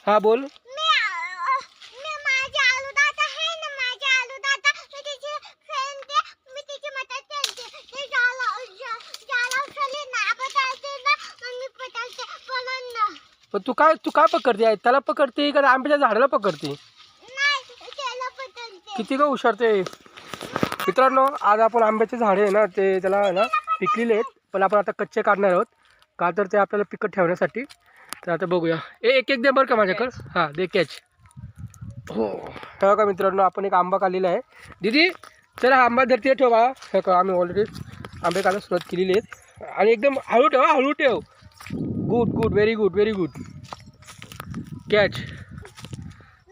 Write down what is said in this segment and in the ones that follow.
हा बोल. पण तू काय पकडते आहे? त्याला पकडते का आंब्याच्या झाडाला पकडते? किती का हुशार ते. मित्रांनो आज आपण आंब्याचे झाडे आहे ना ते त्याला आहे ना पिकलेले आहेत, पण आपण आता कच्चे काढणार आहोत का तर ते आपल्याला पिकत ठेवण्यासाठी. तर आता बघूया. एक एक दे बरं का माझ्याकडं. हां दे कॅच. हो ठेवा का मित्रांनो, आपण एक आंबा काढलेला आहे. दीदी चला आंबा धरती ठेवा. हे का आम्ही ऑलरेडी आंबे काढायला सुरुवात केलेली आहेत आणि एकदम हळू ठेव, हळू ठेव. Good good very good very good. Catch.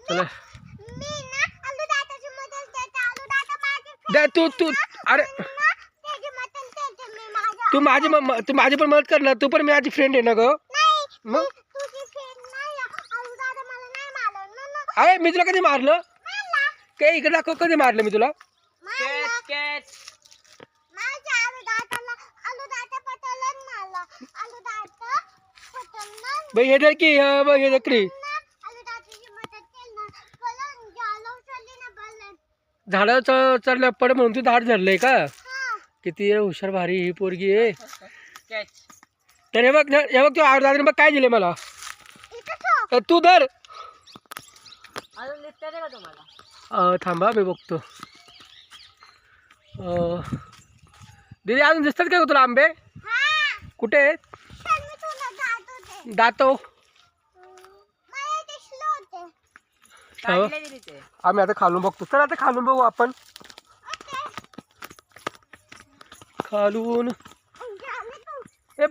चला तू अरे तू माझी पण मदत कर ना. तू पण माझी फ्रेंड आहे ना ग. मग अरे मी तुला कधी मारलं? काय इकडे दाखव, कधी मारलं मी तुला? भाई हे धर की हे धक्री झाड चढल्या पड म्हणून तू झाड धरलंय का? किती हुशार भारी ही पोरगी आहे. तर हे बघ तू दादाने बघ काय दिले मला. तू धर. थांबा मी बघतो. दीदी अजून दिसतात काय तुला आंबे? कुठे आहेत? दातो आम्ही आता खालून बघतो. चल आता खालून बघू आपण. खालून ए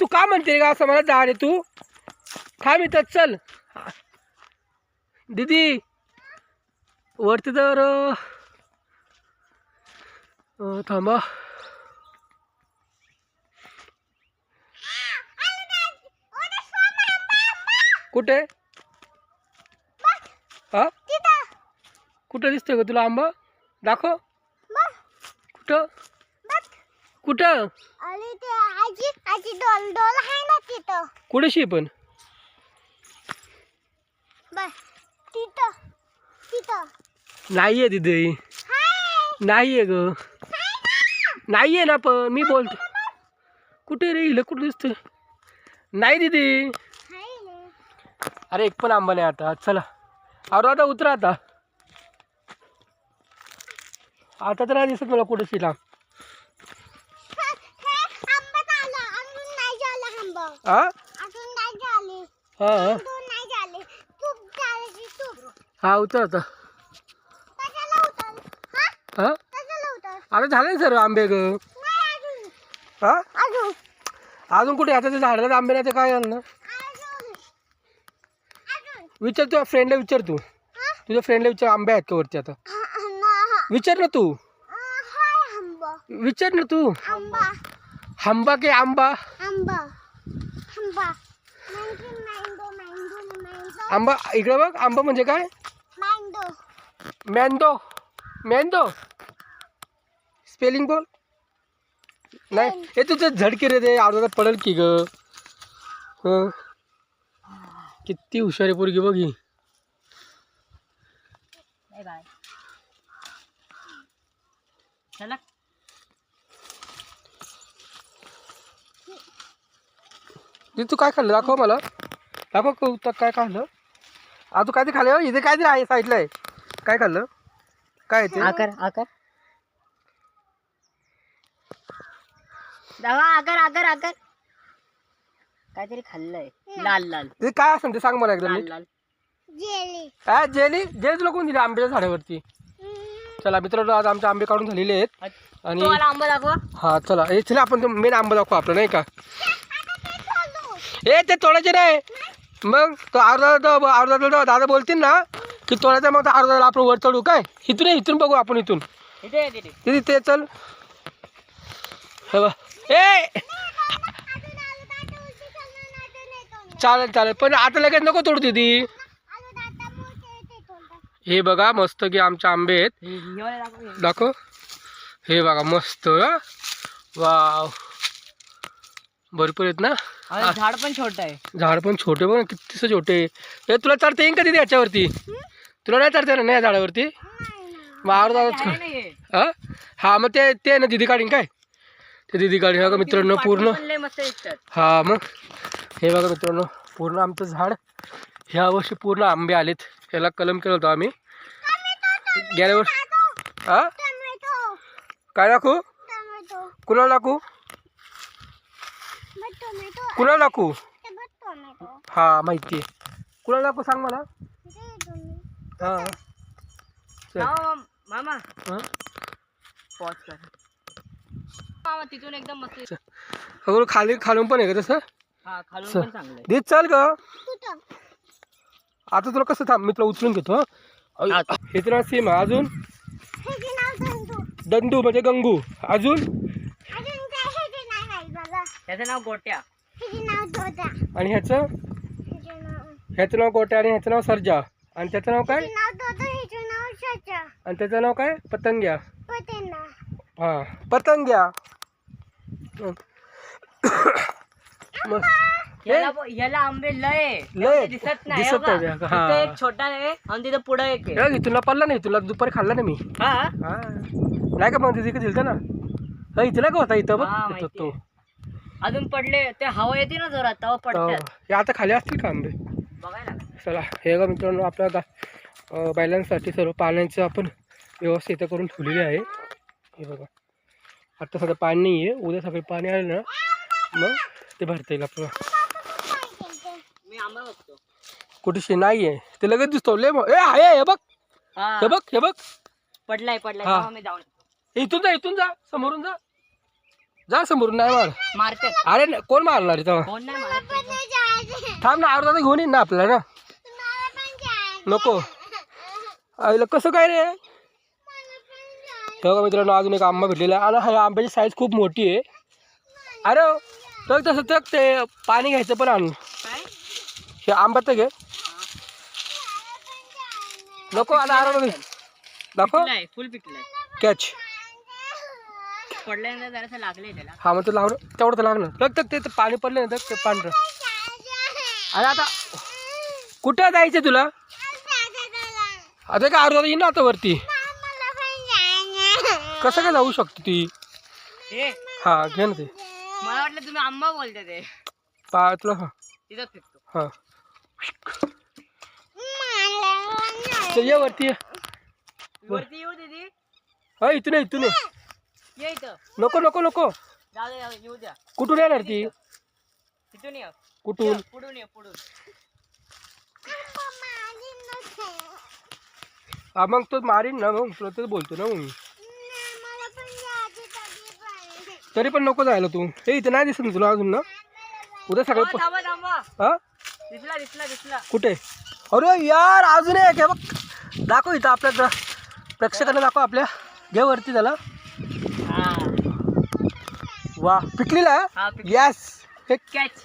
तू का म्हणते का असं मला झाड आहे तू? थांब इथं चल. दीदी वरती तर थांबा. कुठे? हा कुठं दिसतोय का तुला आंबा? दाखव. कुठं कुठं? कुठेशी पण नाहीये दीदी, नाहीये ग, नाहीये ना. पण मी बोलतो कुठे रे? हिला कुठं दिसतोय? नाही दीदी. अरे एक पण आंबा नाही आता. चला अरे आता उतरा आता. आता तर नाही दिसत मला कुठे शिला. हा उतर आता. हा आता झालं ना सर्व आंबे ग. हा अजून कुठे? आता ते झाडाला आंबे नाही तर काय झालं ना. विचार तुझ्या फ्रेंडला, विचार तू तुझ्या फ्रेंडला विचार आंबे आहेत का वरती. आता विचार ना तू, विचार ना तू. आंबा के आंबा आंबा इकडे बघ. आंबा म्हणजे काय? मँगो मँगो स्पेलिंग बोल. नाही हे तुझं झडकी रे ते अर्धा पडेल की ग. किती हुशार आहे पोरगी बघी. तू काय खाल्लं? दाखव मला, दाखव काय खाल्लं. तू काय ते खाल्लं? इथे काय तरी आहे साईडला आहे. काय खाल्लं? काय ते? आकार आकार दावा आकार आकार आकार काहीतरी खाल्लंय. लाल लाल ते काय असं ते सांग मला एकदम. लाल लाल काय जेली? जेली तुला कोण दिली आंब्याच्या झाडावरती? चला मित्रांनो आज आमचे आंबे काढून झालेले आहेत आणि आंबा दाखवा. हा चला हे चला आपण मेन आंबा दाखवू आपलं नाही का. ते तोडायचे नाही. मग तो अर्धा दादा बोलतील ना की तोडायचा, मग अर्धा आपण वर चढू काय. इथून बघू आपण. इथून ते चल. ए चालेल पण आता लगेच नको तोडू दीदी. हे बघा मस्त की आमचे आंबे आहेत. दाखव. हे बघा मस्त. वाव भरपूर आहेत ना. आणि झाड पण छोट आहे. झाड पण छोटे बघ किती छोटे. हे तुला चढता येईन का तिथे याच्यावरती? तुला नाही चढता येणार नाही या झाडावरती? मग आहे ना हे. हा हा मग ते ते ना दिदी काढीन काय? ते दिदी काढीन बघा मित्रांनो पूर्ण. पण लय मस्त दिसतात. हा मग हे बघा मित्रांनो पूर्ण आमचं झाड ह्या वर्षी पूर्ण आंबे आलेत. याला कलम केलं होतं आम्ही गेल्या वर्षी. हा काय दाखवू? कुणाला दाखवू? कुणाला दाखवू? हा माहिती आहे. कुणाला दाखवू सांग मला. हा चल. मामा हा पॉज कर. मामा तिथून एकदम मस्त दिसतं. अगं खाली खालून पण आहे का तसं? हा खालून चल. पण चांगलं आहे. दे चल ग. आता तुला कसं थांब मी तुला उचलून घेतो. हा. हे तुला सीम आहे. अजून दंडू म्हणजे गंगू. अजून त्याचं नाव गोट्या. आणि ह्याचं ह्याचं नाव गोट्या आणि ह्याचं नाव सर्जा आणि त्याचं नाव काय आणि त्याचं नाव काय पतंग्या. हा पतंग्या. मग ह्याला आंबे लय लय दिसत नाही. दिसत हो का? नाही. हा. तिथे एक छोटा आहे आणि तिथं पुढे एक आहे. हे तुला पडला नाही. तुला दुपारी खाल्ला ना मी. हा हा नाही का मग तिथे दिलतं ना. हा इथं नाही का होता इथं बघ हा, इथं माहिती तो. अजून पडले ते हवा येते ना जोरात तेव्हा पडतात. हे आता खाली असतील का आंबे? बघायला चला हे बघा मित्रांनो आपल्या बैलांसाठी सर्व पाण्याचं आपण व्यवस्था इथं करून ठेवलेली आहे. हे बघा आता सध्या पाणी नाही आहे. उद्या सकाळी पाणी आलं ना मग ते भरता येईल आपल्याला. मी आंबा बघतो. कुठेशी नाही आहे ते लगेच दिसतो. ले मग आहे हे बघ हा, हे बघ हे बघ. पडलाय हा. तेव्हा मी जाऊन इथून जा समोरून जा. जा समोरून नाही मार. मारते. अरे कोण मारणार तेव्हा? कोण नाही मारत. थांब ना अर्धा घेऊन येईन ना आपल्याला ना. नको आईला कसं काय रे. बघा मित्रांनो अजून एक आंबा भेटलेला आहे आणि ह्या आंब्याची साईज खूप मोठी आहे. अरे तर तसं तर ते पाणी घ्यायचं पण आणून काय हे आंबा तर घे. नको आता आराम दाखव. पिकलाय, फुल पिकलाय. कॅच. पडल्यानंतर जरासं लागलंय त्याला. हा मग ते लावणं तेवढं तर लागणार. बघ ते पाणी पडलं ना ते पांढरं. अरे आता कुठं जायचं तुला? आता काय अर्धा येईन ना आता वरती. कसं काय जाऊ शकतो ती? हे हा घे ना ते. मला वाटलं तुम्ही आंबा बोलते ते. तुला हा तिथं फिरतो. हा चल ये वरती ये. वरती येऊ दीदी. हा इथून ये इथून ये. ये इथं. नको नको नको. जाऊ दे येऊ द्या. कुठून येणार ती? तिथून ये. कुठून? पुढून ये पुढून. हा मग तो मारीन ना मग तुला तर बोलतो ना मग मी. तरी पण नको जायला तू. हे इथं नाही दिसत ना तुला अजून ना. उद्या हो, सगळं थांबा थांबा. हा दिसला दिसला दिसला. कुठे? अरे यार अजून एक आहे बघ. दाखव इथं आपल्या प्रेक्षकांना दाखव आपल्या. घे वरती त्याला. हा वा पिकलेला हा यस. कॅच.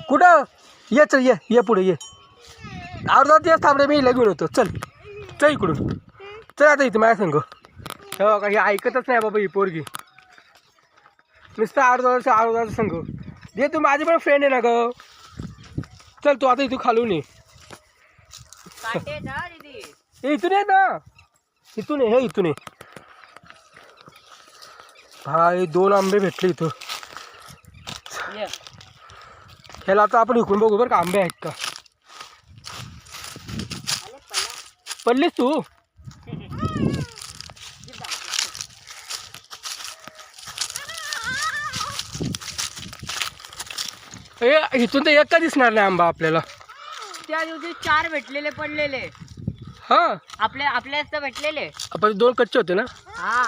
कुठं? ये चल ये पुढे ये. अर्धा दिवस थांबले मी लगून होतो. चल चल इकडून. चल आता इथं माझ्या संग. हो का हे ऐकतच नाही बाबा ही पोरगी. नुसतं अर्धा संघ दे. तू माझी पण फ्रेंड आहे ना ग. चल तू आता इथून खालून ये. काटे ना दीदी. हे इथून ये ना. इथून ये. हे इथून ये. हा हे 2 आंबे भेटले इथं. ये. ह्याला आता आपण इकडून बघू बरं का आंबे आहेत का. पडलीस तू. इथून तर एक का दिसणार नाही आंबा आपल्याला. त्या दिवशी 4 भेटलेले पडलेले. हा आपल्याच तर भेटलेले. आपण 2 कच्चे होते ना. हा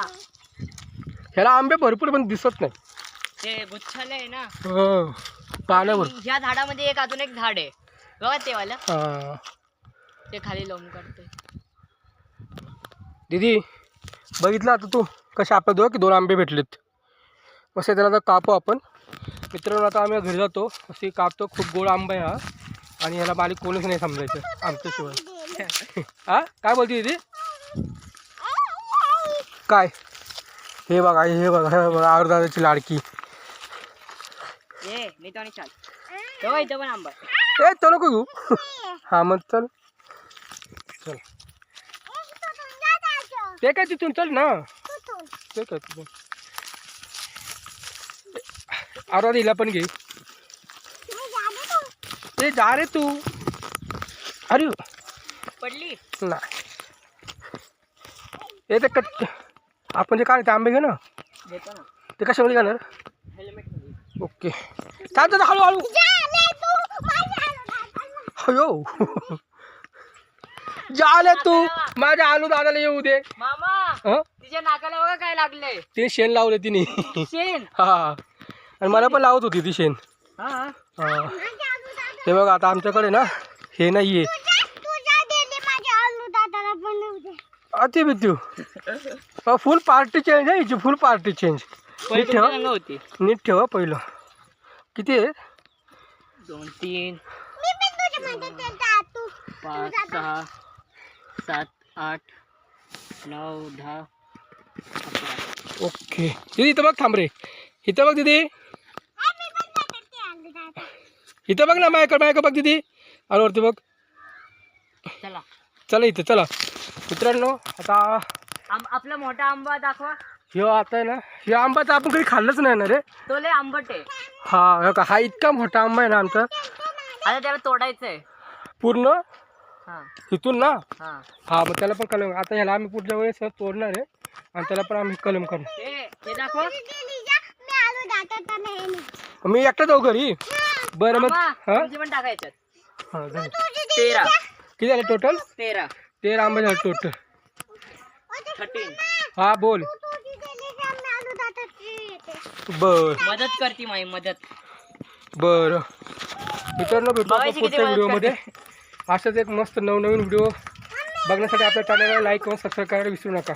ह्याला आंबे भरपूर पण दिसत नाही. ते गुच्छाले आहे ना. हो पाण्यावर. ह्या झाडामध्ये एक अजून एक झाड आहे बघा ते वाला. हा ते खाली लावून काढते. दीदी बघितलं आता तू कसे आपल्या दोघं की 2 आंबे भेटलेत. मस्त त्याला आता कापू आपण. मित्रांनो आता आम्ही घरी जातो. असे कापतो. खूप गोड आंबा आहे हा आणि ह्याला मालिक कोणीच नाही समजायचं आमच्याशिवाय. हा काय बोलते दीदी? काय? हे बघा हे बघा हे बघा अर्धाची लाडकी. मी तो आणि चाल तेव्हा इथं पण आंबा आहे. ए तो नको घेऊ. हा मग चल चल ते काय तिथून चल ना ते काय तिथून आराधीला पण घे. ते जा रे तू. अरे पडली नाही हे ते कच्चे आपण जे काय ते आंबे घे ना देतो ना ते कशामध्ये घालणार. हेल्मेट ओके चालतं हळूहळू. अयो झाले तू माझ्या आलू दादाला येऊ दे. मामा हं तिच्या नाकाला बघा काय लागलंय. तिने शेण लावले तिने. शेण हा आणि मला पण लावत होती ती शेण. हा हा हे बघ आता आमच्याकडे ना हे नाही आहे. अति बिद्यू फुल पार्टी चेंज आहे हिची फुल पार्टी चेंज. नीट ठेवा होती नीट ठेवा पहिलं. किती आहे 2 3 5 6 7 8 9 10 11. ओके दीदी इथं बघ थांब रे. इथं बघ दीदी इथं बघ ना माझ्याकडे बघ दीदी आलोवरती बघ. चला चला इथं चला मित्रांनो आता आपला मोठा आंबा दाखवा. ह्यो आता आहे ना ह्यो आंबा तर आपण कधी खाल्लंच नाही ना रे. तो लय आंबट आहे. हा हो का हा इतका मोठा आंबा आहे ना आमचा आता त्याला तोडायचंय. पूर्ण हा इथून ना. हा हा मग त्याला पण कलम आता ह्याला आम्ही पुढच्या वेळेस तोडणार आहे आणि त्याला पण आम्ही कलम करणार. हे दाखवा. मी एकटा जाऊ घरी. बरं मग मामा, हा तुमची पण टाकायचं. हा झालं. 13 किती झाले टोटल 13 आंबे झाले टोटल. 13. हा बोल बर मदत करती माई मदत. बरं मित्रांनो भेटू आपण बघायची किती पुढच्या मदत व्हिडिओमध्ये. अशाच एक मस्त नवनवीन व्हिडिओ बघण्यासाठी आपल्या चॅनलला लाईक करून सबस्क्राईब करायला विसरू नका.